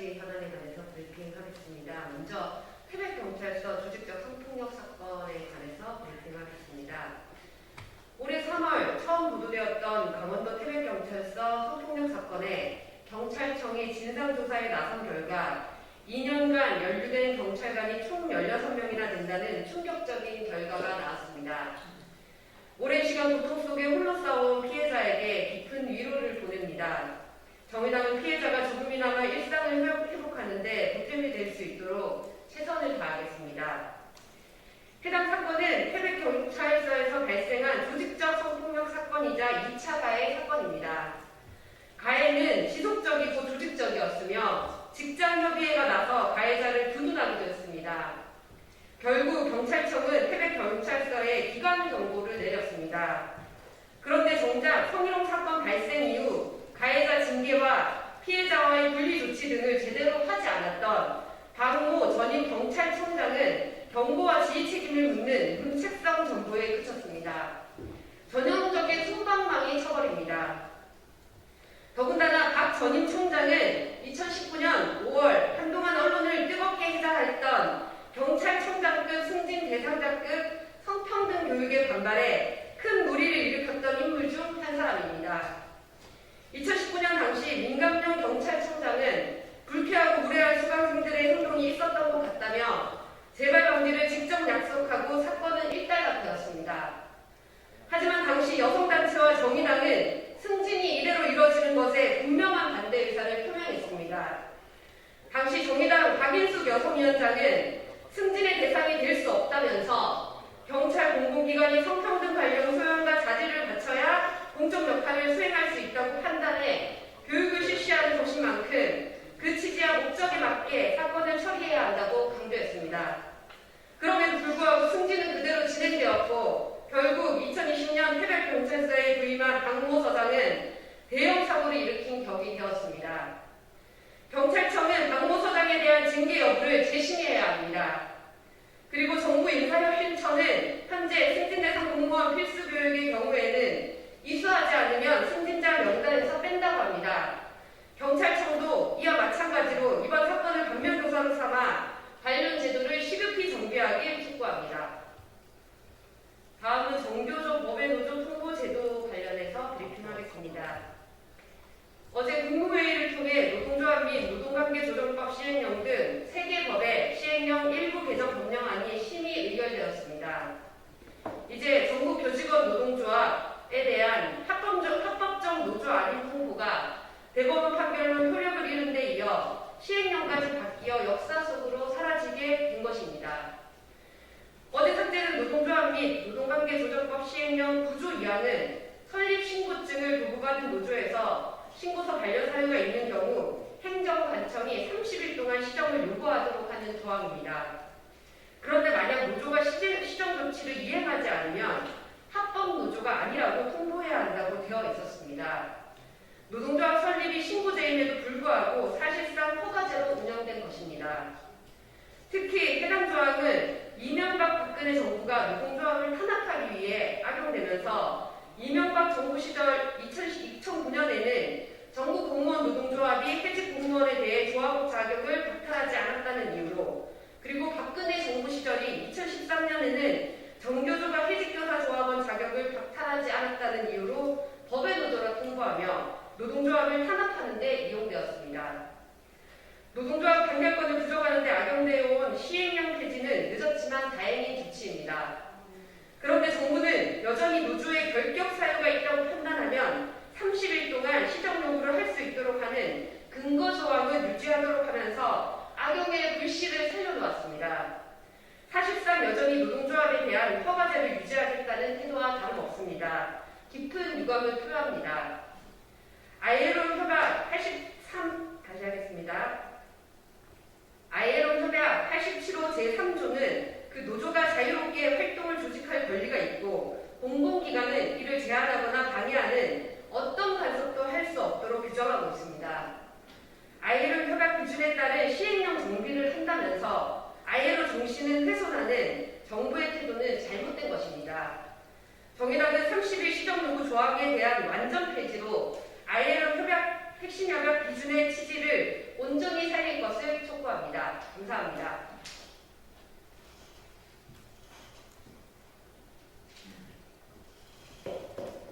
가지 현안에 관해서 브리핑하겠습니다. 먼저 태백경찰서 조직적 성폭력 사건에 관해서 브리핑하겠습니다. 올해 3월 처음 보도되었던 강원도 태백경찰서 성폭력 사건에 경찰청이 진상조사에 나선 결과 2년간 연루된 경찰관이 총 16명이나 된다는 충격적인 결과가 나왔습니다. 오랜 시간 고통 속에 홀로 싸운 피해자에게 깊은 위로를 보냅니다. 정의당은 피해자가 조금이나마 일상을 회복하는 데 보탬이 될 수 있도록 최선을 다하겠습니다. 해당 사건은 태백경찰서에서 발생한 조직적 성폭력 사건이자 2차 가해 사건입니다. 가해는 지속적이고 조직적이었으며 직장협의회가 나서 가해자를 두둔하기도 했습니다. 결국 경찰청은 태백경찰서에 기관 경고를 내렸습니다. 그런데 정작 성희롱 사건 발생 이후 가해자 징계와 피해자와의 분리 조치 등을 제대로 하지 않았던 박모 전임 경찰청장은 경고와 지휘 책임을 묻는 문책성 전보에 그쳤습니다. 전형적인 손방망이 처벌입니다. 더군다나 박 전임 총장은 2019년 5월 한동안 언론을 뜨겁게 해자했던 경찰청장급 승진 대상자급 성평등 교육에 반발해 큰 무리를 일으켰던 인물 중 한 사람입니다. 2019년 당시 민감용 경찰청장은 불쾌하고 무례한 수강생들의 행동이 있었던 것 같다며 재발 방지를 직접 약속하고 사건은 일단락되었습니다. 하지만 당시 여성단체와 정의당은 승진이 이대로 이루어지는 것에 분명한 반대 의사를 표명했습니다. 당시 정의당 박인숙 여성위원장은 승진의 대상이 될 수 없다면서 경찰 공공기관이 성평등 관련 소양과 자질을 갖춰야 공적 역할을 수행할 수 있다고 판단해 교육을 실시하는 것인 만큼 그 취지와 목적에 맞게 사건을 처리해야 한다고 강조했습니다. 그럼에도 불구하고 승진은 그대로 진행되었고 결국 2020년 태백경찰서에 부임한 박모 서장은 대형 사고를 일으킨 격이 되었습니다. 경찰청은 박모 서장에 대한 징계 여부를 재심의해야 합니다. 그리고 정부 인사혁신처는 현재 승진대상 공무원 필수 교육의 경우에는 이수하지 않으면 승진자 명단에서 뺀다고 합니다. 경찰청도 이와 마찬가지로 이번 사건을 반면교사로 삼아 관련 제도를 시급히 정비하길 촉구합니다. 다음은 정교조 법외노조 통보제도 관련해서 브리핑하겠습니다. 어제 국무회의를 통해 노동조합 및 노동관계조정법 시행령 등 3개 법의 시행령 일부 개정 법령안이 심의 의결되었습니다. 이제 전국 교직원 노동조합에 대한 합법적 노조 알림 통보가 대법원 판결로 효력을 잃은 데 이어 시행령까지 바뀌어 역사 속으로 사라지게 된 것입니다. 어제 삭제된 노동조합 및 노동관계조정법 시행령 9조 2항은 설립 신고증을 도구받은 노조에서 신고서 반려 사유가 있는 경우 행정관청이 30일 동안 시정을 요구하도록 하는 조항입니다. 그런데 만약 노조가 시정 조치를 이행하지 않으면 합법 노조가 아니라고 통보해야 한다고 되어 있었습니다. 노동조합 설립이 신고제임에도 불구하고 사실상 허가제로 운영된 것입니다. 특히 해당 조항은 이명박 박근혜 정부가 노동조합을 탄압하기 위해 악용되면서 이명박 정부 시절 2009년에는 전국 공무원 노동조합이 해직 공무원에 대해 조합 자격을 박탈하지 않았다는 이유로 그리고 박근혜 정부 시절인 2013년에는 정교조가 해직교사 조합원 자격을 박탈하지 않았다는 이유로 법외노조라 통보하며 노동조합을 탄압하는 데 이용되었습니다. 노동조합 단결권을 부정하는 데 악용되어 온 시행령 폐지는 늦었지만 다행인 조치입니다. 그런데 정부는 여전히 노조에 결격 사유가 있다고 판단하면 30일 동안 시정 요구를 할 수 있도록 하는 근거 조항을 유지하도록 하면서 악용의 불씨를 살려놓았습니다. 사실상 여전히 노동조합에 대한 허가제를 유지하겠다는 태도와 다름없습니다. 깊은 유감을 표합니다. ILO 협약 87호 제3조는 그 노조가 자유롭게 활동을 조직할 권리가 있고 공공기관은 이를 제한하거나 방해하는 어떤 간섭도 할 수 없도록 규정하고 있습니다. ILO 협약 기준에 따른 시행령 정비를 한다면서 ILO 정신을 훼손하는 정부의 태도는 잘못된 것입니다. 정의당은 30일 시정 요구 조항에 대한 완전 폐지로 ILO 협약 핵심 협약 기준의 취지를 온전히 살릴 있습니다.